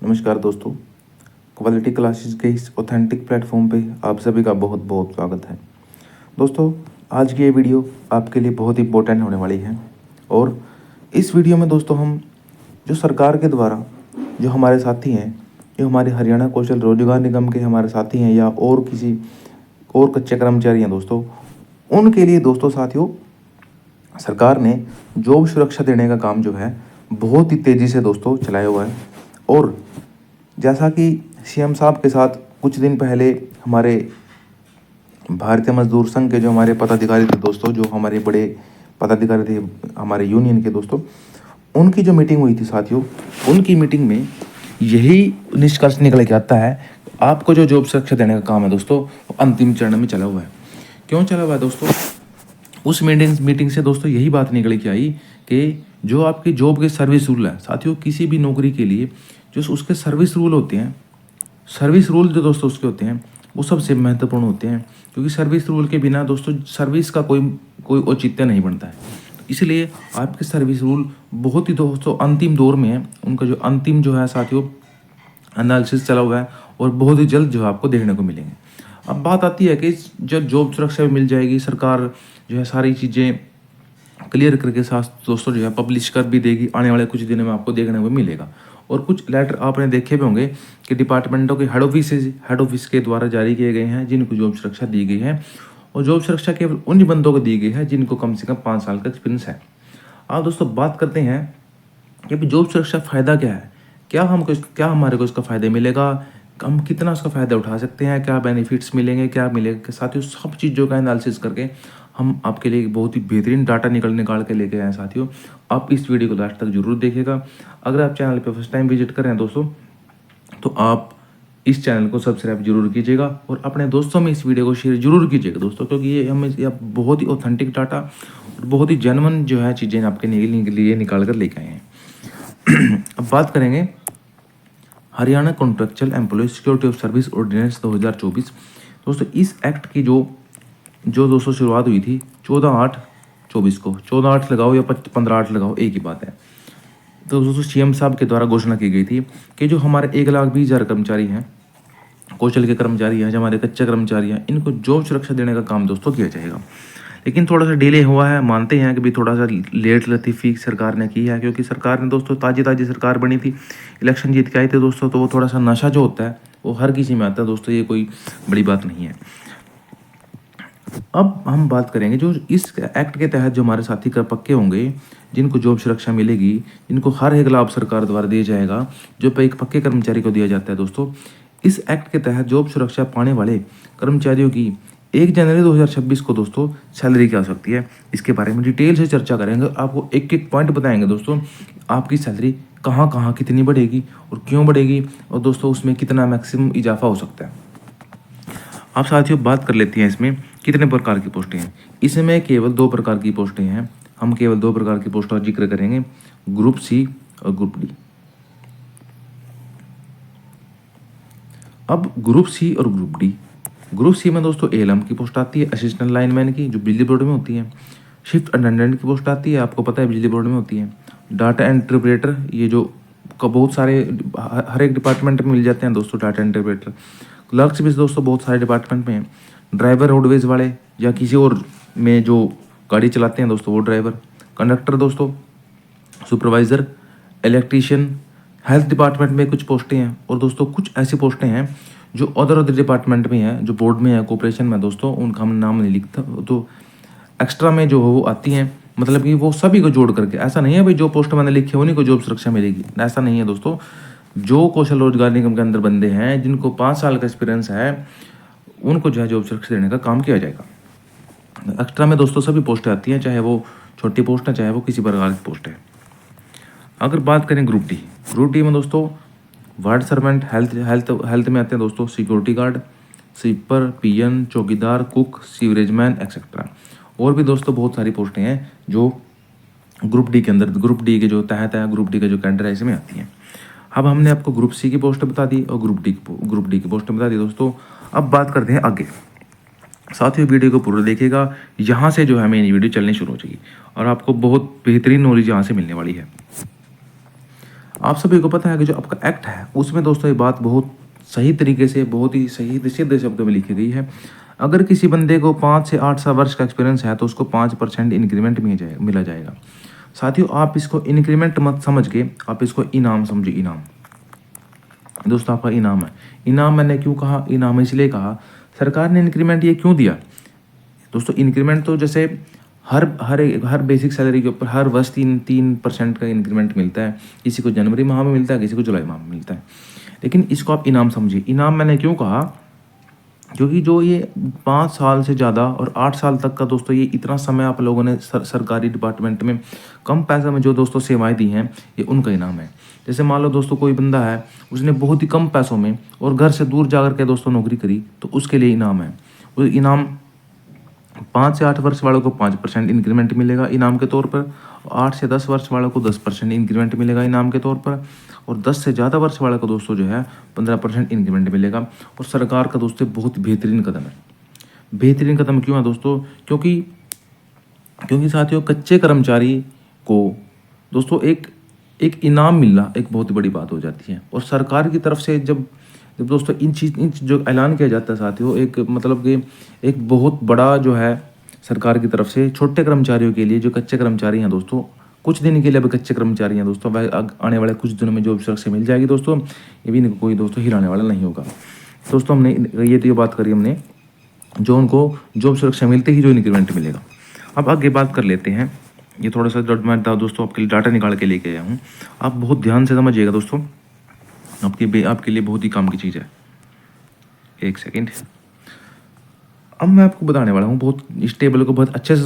नमस्कार दोस्तों, quality classes के इस ऑथेंटिक प्लेटफॉर्म पे आप सभी का बहुत बहुत स्वागत है। दोस्तों, आज की ये वीडियो आपके लिए बहुत इंपॉर्टेंट होने वाली है और इस वीडियो में दोस्तों हम जो सरकार के द्वारा जो हमारे साथी हैं, जो हमारे हरियाणा कौशल रोजगार निगम के हमारे साथी हैं या और किसी और कच्चे कर्मचारी हैं दोस्तों, उनके लिए दोस्तों साथियों सरकार ने जॉब सुरक्षा देने का काम जो है बहुत ही तेज़ी से दोस्तों चलाया हुआ है। और जैसा कि सीएम साहब के साथ कुछ दिन पहले हमारे भारतीय मजदूर संघ के जो हमारे पदाधिकारी थे दोस्तों, जो हमारे बड़े पदाधिकारी थे हमारे यूनियन के दोस्तों, उनकी जो मीटिंग हुई थी साथियों, उनकी मीटिंग में यही निष्कर्ष निकल के आता है, आपको जो जॉब सुरक्षा देने का काम है दोस्तों वो अंतिम चरण में चला हुआ है। क्यों चला हुआ है दोस्तों? उस मीटिंग से दोस्तों यही बात निकल के आई कि जो आपकी जॉब के सर्विस रूल है साथियों, किसी भी नौकरी के लिए जो उसके सर्विस रूल होते हैं, सर्विस रूल जो दोस्तों उसके होते हैं वो सबसे महत्वपूर्ण होते हैं, क्योंकि सर्विस रूल के बिना दोस्तों सर्विस का कोई औचित्य नहीं बनता है। इसलिए आपके सर्विस रूल बहुत ही दोस्तों अंतिम दौर में है, उनका जो अंतिम जो है साथियों एनालिसिस चला हुआ है और बहुत ही जल्द जो है आपको देखने को मिलेंगे। अब बात आती है कि जब जॉब सुरक्षा मिल जाएगी, सरकार जो है सारी चीज़ें क्लियर करके साथ दोस्तों जो है पब्लिश कर भी देगी, आने वाले कुछ दिनों में आपको देखने को मिलेगा। और कुछ लेटर आपने देखे भी होंगे कि डिपार्टमेंटों के हेड ऑफिस के द्वारा जारी किए गए हैं, जिनको जॉब सुरक्षा दी गई है। और जॉब सुरक्षा केवल उन बंदों को दी गई है जिनको कम से कम 5 साल का एक्सपीरियंस है। आप दोस्तों बात करते हैं कि जॉब सुरक्षा फ़ायदा क्या है, क्या हमारे को इसका फ़ायदा मिलेगा, हम कितना उसका फ़ायदा उठा सकते हैं, क्या बेनिफिट्स मिलेंगे, क्या मिलेगा। साथियों सब चीज़ों का एनालिसिस करके हम आपके लिए एक बहुत ही बेहतरीन डाटा निकाल के लेके आए साथियों। आप इस वीडियो को लास्ट तक जरूर देखिएगा। अगर आप चैनल पे फर्स्ट टाइम विजिट कर रहे हैं दोस्तों, तो आप इस चैनल को सब्सक्राइब जरूर कीजिएगा और अपने दोस्तों में इस वीडियो को शेयर जरूर कीजिएगा दोस्तों, क्योंकि ये बहुत ही ऑथेंटिक डाटा और बहुत ही जेन्युइन जो है चीज़ें आपके लिए निकाल कर लेके आए हैं। अब बात करेंगे Haryana contractual employ security of service ordinance 2024। दोस्तों इस एक्ट की जो दोस्तों शुरुआत हुई थी 14/8/24 को, 14/8 लगाओ या 15/8 लगाओ, एक ही बात है। तो दोस्तों सीएम साहब के द्वारा घोषणा की गई थी कि जो हमारे 1,20,000 कर्मचारी हैं, कौशल के कर्मचारी हैं, जो हमारे कच्चे कर्मचारी हैं, इनको जॉब सुरक्षा देने का काम दोस्तों किया जाएगा। लेकिन थोड़ा सा डिले हुआ है, मानते हैं कि भी थोड़ा सा लेट लतीफ़ी सरकार ने की है, क्योंकि सरकार ने दोस्तों ताज़ी सरकार बनी थी, इलेक्शन जीत के आई थे दोस्तों, तो वो थोड़ा सा नशा जो होता है वो हर किसी में आता है दोस्तों, ये कोई बड़ी बात नहीं है। अब हम बात करेंगे जो इस एक्ट के तहत जो हमारे साथी कर पक्के होंगे, जिनको जॉब सुरक्षा मिलेगी, जिनको हर एक लाभ सरकार द्वारा दिया जाएगा, जो एक पक्के कर्मचारी को दिया जाता है दोस्तों। इस एक्ट के तहत जॉब सुरक्षा पाने वाले कर्मचारियों की 1 जनवरी 2026 को दोस्तों सैलरी क्या हो सकती है, इसके बारे में डिटेल से चर्चा करेंगे। आपको एक एक पॉइंट बताएंगे दोस्तों, आपकी सैलरी कहाँ कितनी बढ़ेगी और क्यों बढ़ेगी, और दोस्तों उसमें कितना मैक्सिमम इजाफा हो सकता है। आप साथियों बात कर लेते हैं इसमें कितने प्रकार की पोस्टें हैं। इसमें केवल 2 प्रकार की पोस्टें हैं, हम केवल 2 प्रकार की पोस्टों का जिक्र करेंगे, ग्रुप सी और ग्रुप डी। अब ग्रुप सी और ग्रुप डी, ग्रुप सी में दोस्तों एएलएम की पोस्ट आती है, असिस्टेंट लाइनमैन की, जो बिजली बोर्ड में होती है। शिफ्ट अटेंडेंट की पोस्ट आती है, आपको पता है बिजली बोर्ड में होती है। डाटा इंटरप्रेटर, ये जो बहुत सारे हर एक डिपार्टमेंट में मिल जाते हैं दोस्तों डाटा इंटरप्रेटर। क्लर्क्स भी दोस्तों बहुत सारे डिपार्टमेंट में हैं। ड्राइवर रोडवेज वाले या किसी और में जो गाड़ी चलाते हैं दोस्तों वो ड्राइवर। कंडक्टर दोस्तों, सुपरवाइज़र, इलेक्ट्रीशियन। हेल्थ डिपार्टमेंट में कुछ पोस्टें हैं, और दोस्तों कुछ ऐसी पोस्टें हैं जो अदर डिपार्टमेंट में है, जो बोर्ड में है, कॉर्पोरेशन में दोस्तों, उनका हम नाम नहीं लिखता, तो एक्स्ट्रा में जो वो आती हैं, मतलब कि वो सभी को जोड़ करके। ऐसा नहीं है भाई जो पोस्ट मैंने लिखी है उन्हीं को जॉब सुरक्षा मिलेगी, ऐसा नहीं है दोस्तों। जो कौशल रोजगार निगम के अंदर बंदे हैं, जिनको 5 साल का एक्सपीरियंस है, उनको जो है जॉब सुरक्षा देने का काम किया जाएगा। एक्स्ट्रा में दोस्तों सभी पोस्टें आती हैं, चाहे वो छोटी पोस्ट है, चाहे वो किसी प्रकार की पोस्ट है। अगर बात करें ग्रुप डी में दोस्तों वार्ड सर्वेंट, हेल्थ में आते हैं दोस्तों सिक्योरिटी गार्ड, स्वीपर, पीएन, चौकीदार, कुक, सीवरेजमैन एक्सेट्रा। और भी दोस्तों बहुत सारी पोस्टें हैं जो ग्रुप डी के अंदर, ग्रुप डी के जो तहत है, ग्रुप डी का जो कैडर है इसमें आती हैं। अब हमने आपको ग्रुप सी की पोस्ट बता दी और ग्रुप डी की पोस्ट बता दी दोस्तों। अब बात करते हैं आगे। साथियों वीडियो को पूरा देखिएगा, यहाँ से जो है मेरी वीडियो चलनी शुरू हो जाएगी और आपको बहुत बेहतरीन नॉलेज यहाँ से मिलने वाली है। आप सभी को पता है कि जो आपका एक्ट है उसमें दोस्तों ये बात बहुत सही तरीके से, बहुत ही सही सीधे शब्दों में लिखी गई है। अगर किसी बंदे को 5 से 8 साल वर्ष का एक्सपीरियंस है तो उसको 5% इंक्रीमेंट मिला जाएगा। साथियों, आप इसको इंक्रीमेंट मत समझ के आप इसको इनाम समझिए। इनाम दोस्तों आपका इनाम है। इनाम मैंने क्यों कहा इनाम, इसलिए कहा सरकार ने इंक्रीमेंट ये क्यों दिया दोस्तों। इंक्रीमेंट तो जैसे हर बेसिक सैलरी के ऊपर हर वर्ष 3% का इंक्रीमेंट मिलता है। किसी को जनवरी माह में मिलता है, किसी को जुलाई माह में मिलता है, लेकिन इसको आप इनाम समझिए। इनाम मैंने क्यों कहा, क्योंकि जो ये 5 साल से ज़्यादा और 8 साल तक का दोस्तों ये इतना समय आप लोगों ने सरकारी डिपार्टमेंट में कम पैसे में जो दोस्तों सेवाएं दी हैं, ये उनका इनाम है। जैसे मान लो दोस्तों कोई बंदा है, उसने बहुत ही कम पैसों में और घर से दूर जाकर के दोस्तों नौकरी करी, तो उसके लिए इनाम है। वो इनाम 5 से 8 वर्ष वालों को 5% इंक्रीमेंट मिलेगा इनाम के तौर पर, 8 से 10 वर्ष वालों को 10% इंक्रीमेंट मिलेगा इनाम के तौर पर, और 10 से ज़्यादा वर्ष वाले को दोस्तों जो है 15% इंक्रीमेंट मिलेगा। और सरकार का दोस्तों बहुत बेहतरीन कदम है। बेहतरीन कदम क्यों है दोस्तों, क्योंकि साथियों कच्चे कर्मचारी को दोस्तों एक इनाम मिलना एक बहुत बड़ी बात हो जाती है। और सरकार की तरफ से जब दोस्तों इन जो ऐलान किया जाता है साथियों, एक मतलब कि एक बहुत बड़ा जो है सरकार की तरफ से छोटे कर्मचारियों के लिए, जो कच्चे कर्मचारी हैं दोस्तों, कुछ दिन के लिए अब कच्चे कर्मचारी हैं दोस्तों, वह आने वाले कुछ दिनों में जॉब सुरक्षा मिल जाएगी दोस्तों। ये भी कोई दोस्तों हिलाने वाला नहीं होगा दोस्तों। हमने ये तो बात करी हमने जो उनको जॉब सुरक्षा मिलते ही जो इंक्रीमेंट मिलेगा। अब आगे बात कर लेते हैं। ये थोड़ा सा मैं दोस्तों आपके लिए डाटा निकाल के लेके आया हूँ, आप बहुत ध्यान से समझिएगा दोस्तों, आपके लिए बहुत ही काम की चीज़ है। एक सेकेंड, अब मैं आपको बताने वाला हूँ, बहुत इस टेबल को बहुत अच्छे से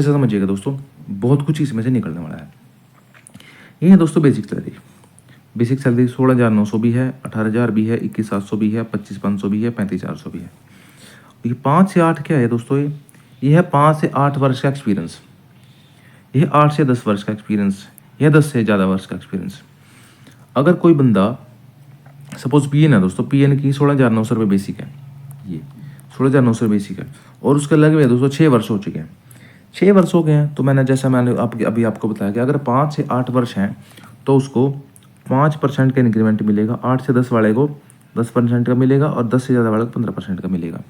समझिएगा दोस्तों, बहुत कुछ इसमें से निकलने वाला है। ये है दोस्तों बेसिक सैलरी। बेसिक सैलरी 16,900 भी है, 18,000 भी है, 21,700 भी है, 25,500 भी है, 35,400 भी है। ये 5 से 8 क्या है दोस्तों, ये है 5 से 8 वर्ष का एक्सपीरियंस, यह 8 से 10 वर्ष का एक्सपीरियंस, यह 10 से ज़्यादा वर्ष का एक्सपीरियंस। अगर कोई बंदा सपोज पीएन है दोस्तों, पीएन की 16,900 रुपये बेसिक है, ये 16,900 बेसिक है, और उसके लगे हुए दोस्तों 6 वर्ष हो चुके हैं। 6 वर्ष हो गए हैं तो मैंने अभी आपको बताया कि अगर 5 से 8 वर्ष हैं तो उसको 5% का इंक्रीमेंट मिलेगा। 8 से 10 वाले को 10% का मिलेगा और 10 से ज़्यादा वाले को 15% का मिलेगा।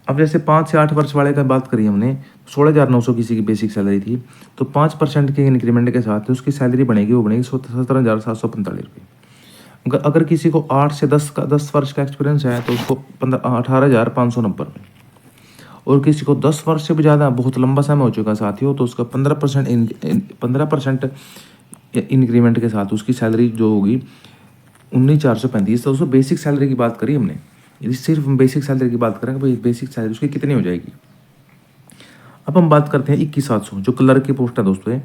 अब जैसे 5 से 8 वर्ष वाले का बात करी हमने, 16,900 किसी की बेसिक सैलरी थी, तो 5% के इंक्रीमेंट के साथ उसकी सैलरी बनेगी 17,745 रुपये। अगर किसी को 8 से 10 वर्ष का एक्सपीरियंस है तो उसको 18,590 रुपये, और किसी को 10 वर्ष से भी ज़्यादा बहुत लंबा समय हो चुका साथियों, तो उसका 15% इंक्रीमेंट के साथ उसकी सैलरी जो होगी 19,435। तो उसको बेसिक सैलरी की बात करी हमने, यदि सिर्फ बेसिक सैलरी की बात करें भाई बेसिक सैलरी उसकी कितनी हो जाएगी। अब हम बात करते हैं 21,700 जो क्लर्क की पोस्ट है दोस्तों।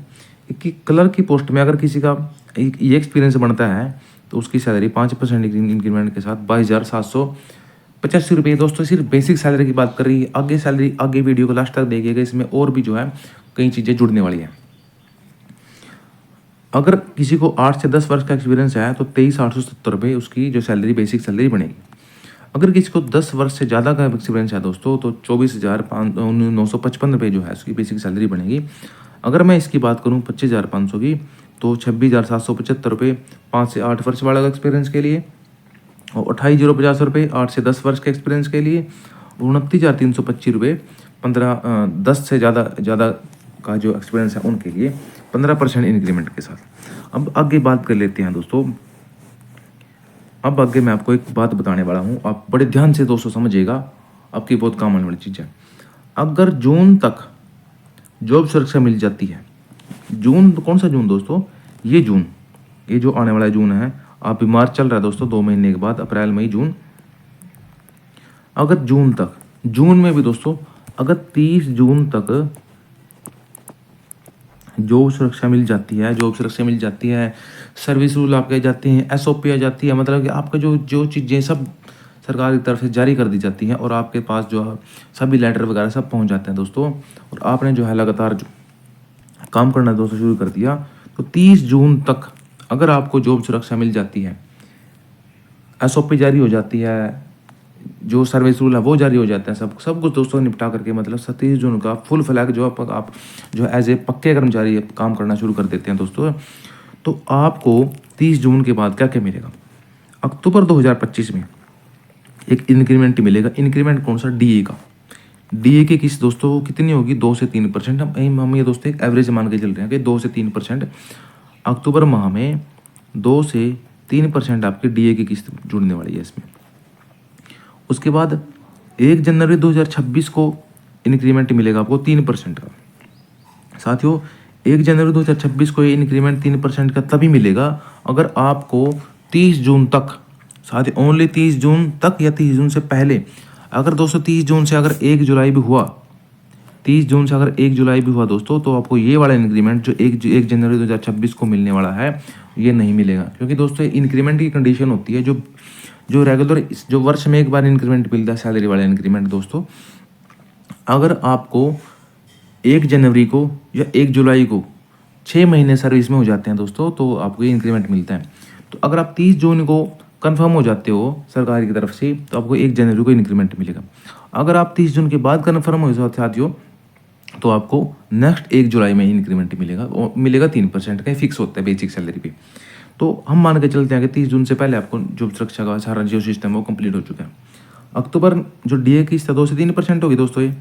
क्लर्क की पोस्ट में अगर किसी का ये एक्सपीरियंस बनता है तो उसकी सैलरी 5% इंक्रीमेंट के साथ 22,785 रुपये दोस्तों। सिर्फ बेसिक सैलरी की बात कर रही है। आगे वीडियो को लास्ट तक देखिएगा, इसमें और भी जो है कई चीज़ें जुड़ने वाली हैं। अगर किसी को 8 से 10 वर्ष का एक्सपीरियंस है तो 23,870 रुपये उसकी जो सैलरी बेसिक सैलरी बनेगी। अगर किसी को 10 वर्ष से ज़्यादा का एक्सपीरियंस है दोस्तों तो 24,955 रुपये जो है उसकी बेसिक सैलरी बनेगी। अगर मैं इसकी बात करूँ 25,500 की तो 26,775 रुपये 5 से 8 वर्ष वाला एक्सपीरियंस के लिए, और 28,050 रुपये 8 से 10 वर्ष के एक्सपीरियंस के लिए, 29,325 रुपये 10 से ज़्यादा का जो एक्सपीरियंस है उनके लिए 15% इंक्रीमेंट के साथ। अब आगे बात कर लेते हैं दोस्तों। अब आगे मैं आपको एक बात बताने वाला हूँ, आप बड़े ध्यान से दोस्तों समझिएगा, आपकी बहुत काम आने वाली चीज़ है। अगर जून तक जॉब सुरक्षा मिल जाती है, जून कौन सा जून दोस्तों, ये जून, ये जो आने वाला जून है, आप बीमार चल रहा है दोस्तों 2 महीने के बाद, अप्रैल मई जून। अगर जून तक, जून में भी दोस्तों अगर 30 जून तक जॉब सुरक्षा मिल जाती है, सर्विस रूल आपके जाते हैं, SOP आ जाती है, मतलब कि आपका जो चीज़ें सब सरकार की तरफ से जारी कर दी जाती हैं और आपके पास जो है सभी लेटर वगैरह सब पहुंच जाते हैं दोस्तों, और आपने जो है लगातार जो काम करना दोस्तों शुरू कर दिया, तो 30 जून तक अगर आपको जॉब सुरक्षा मिल जाती है, SOP जारी हो जाती है, जो सर्विस रूल है वो जारी हो जाते हैं। सब कुछ दोस्तों निपटा करके मतलब 27 जून का फुल फ्लैग जो आप जो एज ए पक्के कर्मचारी काम करना शुरू कर देते हैं दोस्तों। तो आपको 30 जून के बाद क्या क्या मिलेगा? अक्टूबर 2025 में एक इंक्रीमेंट मिलेगा। इंक्रीमेंट कौन सा? डीए का। डीए की किस्त दोस्तों कितनी होगी? 2 से 3%। हम ये दोस्तों एक एवरेज मान के चल रहे हैं कि 2 से 3% अक्टूबर माह में 2 से 3% आपकी डीए की किस्त जुड़ने वाली है इसमें। उसके बाद 1 जनवरी 2026 को इंक्रीमेंट मिलेगा आपको 3% का। साथियों 1 जनवरी 2026 को ये इंक्रीमेंट 3% का तभी मिलेगा अगर आपको 30 जून तक, साथियों ओनली 30 जून तक या 30 जून से पहले, अगर दोस्तों 30 जून से अगर 1 जुलाई भी हुआ, 30 जून से अगर 1 जुलाई भी हुआ दोस्तों, तो आपको ये वाला इंक्रीमेंट जो 1 जनवरी 2026 को मिलने वाला है ये नहीं मिलेगा। क्योंकि दोस्तों इंक्रीमेंट की कंडीशन होती है जो रेगुलर जो वर्ष में एक बार इंक्रीमेंट मिलता है सैलरी वाला इंक्रीमेंट दोस्तों, अगर आपको 1 जनवरी को या 1 जुलाई को 6 महीने सर्विस में हो जाते हैं दोस्तों, तो आपको ये इंक्रीमेंट मिलता है। तो अगर आप 30 जून को कंफर्म हो जाते हो सरकार की तरफ से, तो आपको 1 जनवरी को इंक्रीमेंट मिलेगा। अगर आप 30 जून के बाद कंफर्म हो जाते साथियों, तो आपको नेक्स्ट 1 जुलाई में इंक्रीमेंट मिलेगा 3% का फिक्स होता है बेसिक सैलरी पे। तो हम मान के चलते हैं कि 30 जून से पहले आपको जो सुरक्षा का सारा जो सिस्टम है वो कंप्लीट हो चुका है। अक्टूबर जो डीए की 2 से 3% होगी दोस्तों ये,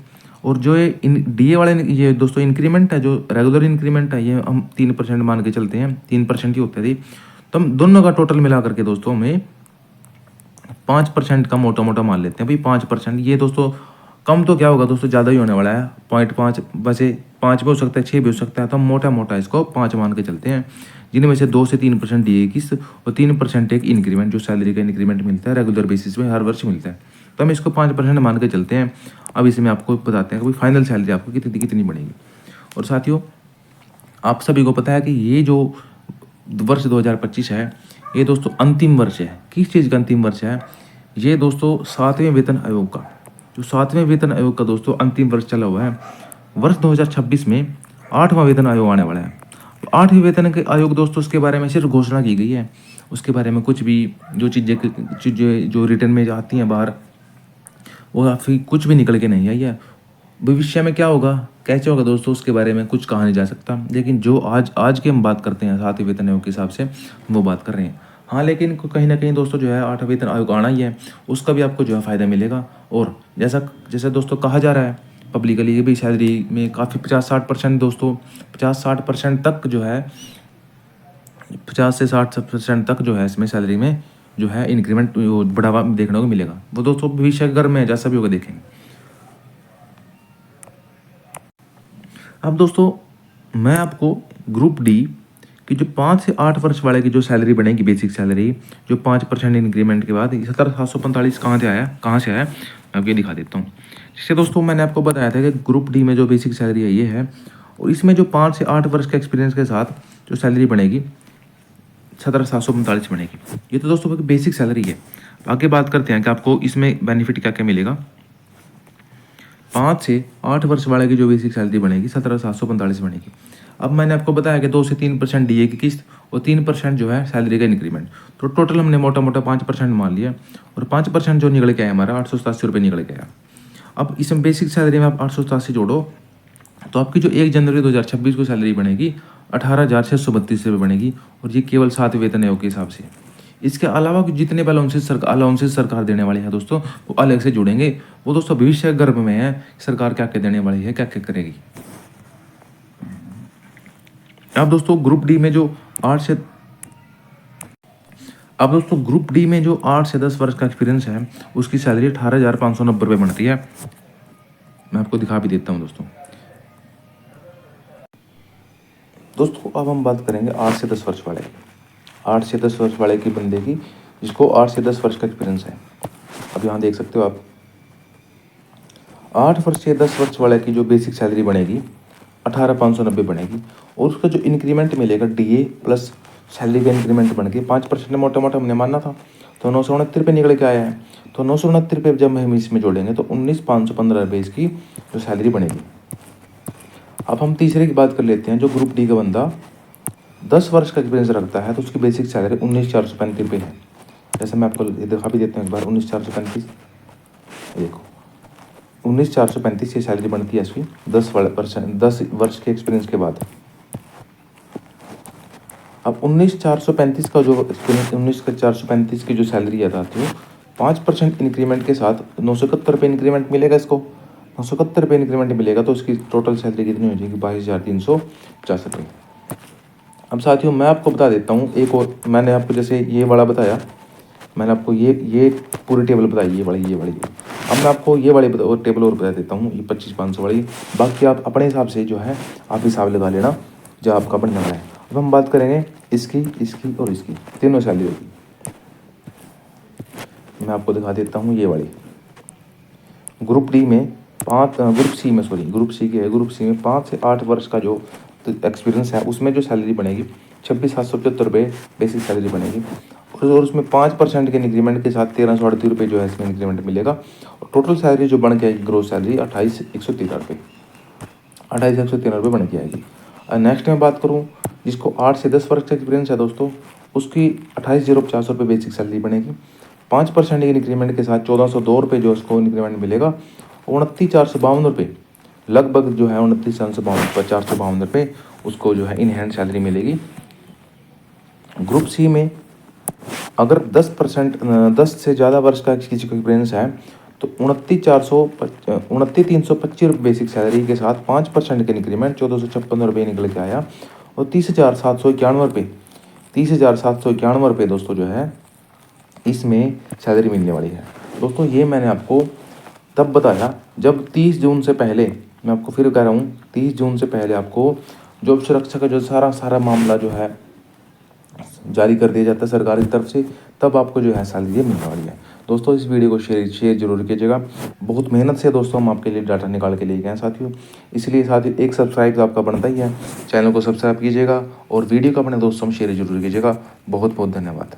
और जो ये डीए वाले ये दोस्तों इंक्रीमेंट है जो रेगुलर इंक्रीमेंट है ये हम 3% मान के चलते हैं, 3% ही होते थे। तो हम दोनों का टोटल मिला करके दोस्तों हमें 5% का मोटा मोटा मान लेते हैं भाई 5%। ये दोस्तों कम तो क्या होगा दोस्तों, ज़्यादा ही होने वाला है 0.5, वैसे 5 भी हो सकता है 6 भी हो सकता है। तो हम मोटा मोटा इसको 5 मान के चलते हैं, जिनमें से 2 से 3% डीए की और 3% एक इंक्रीमेंट जो सैलरी का इंक्रीमेंट मिलता है रेगुलर बेसिस पे हर वर्ष मिलता है। तो हम इसको 5% मान के चलते हैं। अब इसमें आपको बताते हैं कि फाइनल सैलरी आपको कितनी बढ़ेगी। और साथियों आप सभी को पता है कि ये जो वर्ष 2025 है ये दोस्तों अंतिम वर्ष है। किस चीज़ का अंतिम वर्ष है? ये दोस्तों 7वें वेतन आयोग का, जो 7वें वेतन आयोग का दोस्तों अंतिम वर्ष चला हुआ है। वर्ष 2026 में 8वां वेतन आयोग आने वाला है। 8वें वेतन के आयोग दोस्तों उसके बारे में सिर्फ घोषणा की गई है, उसके बारे में कुछ भी जो चीज़ें जो रिटर्न में आती हैं बाहर वो फिर कुछ भी निकल के नहीं आई है। भविष्य में क्या होगा कैसे होगा दोस्तों उसके बारे में कुछ कहा नहीं जा सकता। लेकिन जो आज की हम बात करते हैं 7वें वेतन आयोग के हिसाब से वो बात कर रहे हैं। हाँ लेकिन कहीं ना कहीं दोस्तों जो है 8वां वेतन आयोग आना ही है, उसका भी आपको जो है फ़ायदा मिलेगा। और जैसा दोस्तों कहा जा रहा है पब्लिकली ये भी सैलरी में काफ़ी 50-60% दोस्तों 50-60% तक जो है 50 से 60% तक जो है इसमें सैलरी में जो है इंक्रीमेंट बढ़ावा देखने को मिलेगा। वो दोस्तों भविष्य अगर में जैसा भी होगा देखेंगे। अब दोस्तों मैं आपको ग्रुप डी की जो 5 से 8 वर्ष वाले की जो सैलरी बनेगी बेसिक सैलरी जो 5% इंक्रीमेंट के बाद 17,745 कहाँ से आया मैं आपको दिखा देता हूँ। जिससे दोस्तों मैंने आपको बताया था कि ग्रुप डी में जो बेसिक सैलरी है ये है, और इसमें जो 5 से 8 वर्ष के एक्सपीरियंस के साथ जो सैलरी बनेगी 17,745 बनेगी। ये तो दोस्तों बेसिक सैलरी है। आगे बात करते हैं कि आपको इसमें बेनिफिट क्या क्या मिलेगा। 5 से 8 वर्ष वाले की जो बेसिक सैलरी बनेगी 17,745 बनेगी। अब मैंने आपको बताया कि 2 से 3% डीए की किस्त और 3% जो है सैलरी का इंक्रीमेंट, तो टोटल हमने मोटा मोटा 5% मान लिया। और 5% जो निकल के आया हमारा 887 रुपये निकल के आया। अब इसमें बेसिक सैलरी में आप 887 जोड़ो तो आपकी जो 1 जनवरी 2026 को सैलरी बनेगी 18,632 रुपये बनेगी, और ये केवल 7 वेतन आयोग के हिसाब से। इसके अलावा जितने भी अलाउंसेस सरकार देने वाली है दोस्तों वो अलग से जुड़ेंगे। वो दोस्तों भविष्य गर्भ में है सरकार क्या क्या देने वाली है क्या क्या करेगी। अब दोस्तों ग्रुप डी में जो 8 से 10 वर्ष का एक्सपीरियंस है उसकी सैलरी 18,590 रुपये बनती है। मैं आपको दिखा भी देता हूँ दोस्तों अब हम बात करेंगे 8 से 10 वर्ष वाले 8 से 10 वर्ष वाले की बंदे की जिसको 8 से 10 वर्ष का एक्सपीरियंस है। अब यहाँ देख सकते हो आप 8 वर्ष से 10 वर्ष वाले की जो बेसिक सैलरी बनेगी 18,590 बनेगी, और उसका जो इंक्रीमेंट मिलेगा डीए प्लस सैलरी का इंक्रीमेंट बन के 5% मोटा मोटा हमने माना था, तो 969 रुपये निकल के आया है। तो 969 रुपये जब हम इसमें जोड़ेंगे तो 19,515 रुपये इसकी जो सैलरी बनेगी। अब हम तीसरे की बात कर लेते हैं। जो ग्रुप डी का बंदा 10 वर्ष का एक्सपीरियंस रखता है तो उसकी बेसिक सैलरी 19,435 रुपये है। जैसे मैं आपको दिखा भी देता हूँ एक बार 19,435 देखो 19,435 ये सैलरी बनती है इसकी 10 वर्ष के एक्सपीरियंस के बाद। अब 19,435 का जो एक्सपीरियंस 19,435 की जो सैलरी है आती है 5% इंक्रीमेंट के साथ 971 रुपये इंक्रीमेंट मिलेगा इसको। 971 रुपये इंक्रीमेंट मिलेगा तो इसकी टोटल सैलरी कितनी हो जाएगी 22,350 रुपये। अब साथियों मैं आपको बता देता हूँ एक और, मैंने आपको जैसे ये वाला बताया, मैंने आपको ये पूरी टेबल बताई, ये वाली अब मैं आपको ये वाली टेबल और बता देता हूँ, ये 25,500 वाली। बाकी आप अपने हिसाब से जो है आप हिसाब लगा लेना जो आपका बनने वाला है। अब हम बात करेंगे इसकी और इसकी तीनों सैलरी की। मैं आपको दिखा देता हूँ ये वाली ग्रुप सी में 5 से 8 वर्ष का जो एक्सपीरियंस है उसमें जो सैलरी बनेगी 26,775 रुपये बेसिक सैलरी बनेगी। और उसमें 5% के इंक्रीमेंट के साथ 1,338 रुपये जो है इसमें इंक्रीमेंट मिलेगा। और टोटल सैलरी जो बन के आएगी ग्रोथ सैलरी 28,113 रुपये 28,113 रुपये बन के आएगी। और नेक्स्ट में बात करूँ जिसको 8 से 10 वर्ष का एक्सपीरियंस है दोस्तों, उसकी 28,050 रुपये बेसिक सैलरी बनेगी। 5% के इंक्रीमेंट के साथ 1,402 रुपये जो उसको इंक्रीमेंट मिलेगा। 29,452 रुपये लगभग जो है 29,452 रुपये उसको जो है इन हैंड सैलरी मिलेगी। ग्रुप सी में अगर 10 से ज़्यादा वर्ष का किसी को एक्सपीरियंस है तो 29,325 रुपये बेसिक सैलरी के साथ 5% के इंक्रीमेंट 1,456 रुपये निकल के आया। और 30,791 रुपये दोस्तों जो है इसमें सैलरी मिलने वाली है। दोस्तों ये मैंने आपको तब बताया जब 30 जून से पहले, मैं आपको फिर कह रहा हूँ 30 जून से पहले आपको जॉब सुरक्षा का जो सारा मामला जो है जारी कर दिया जाता है सरकार की तरफ से, तब आपको जो है सैलरी मिलने वाली है। दोस्तों इस वीडियो को शेयर जरूर कीजिएगा। बहुत मेहनत से दोस्तों हम आपके लिए डाटा निकाल के लिए गए हैं साथियों, इसलिए साथियों एक सब्सक्राइब आपका बनता ही है। चैनल को सब्सक्राइब कीजिएगा और वीडियो को अपने दोस्तों में शेयर जरूर कीजिएगा। बहुत बहुत धन्यवाद।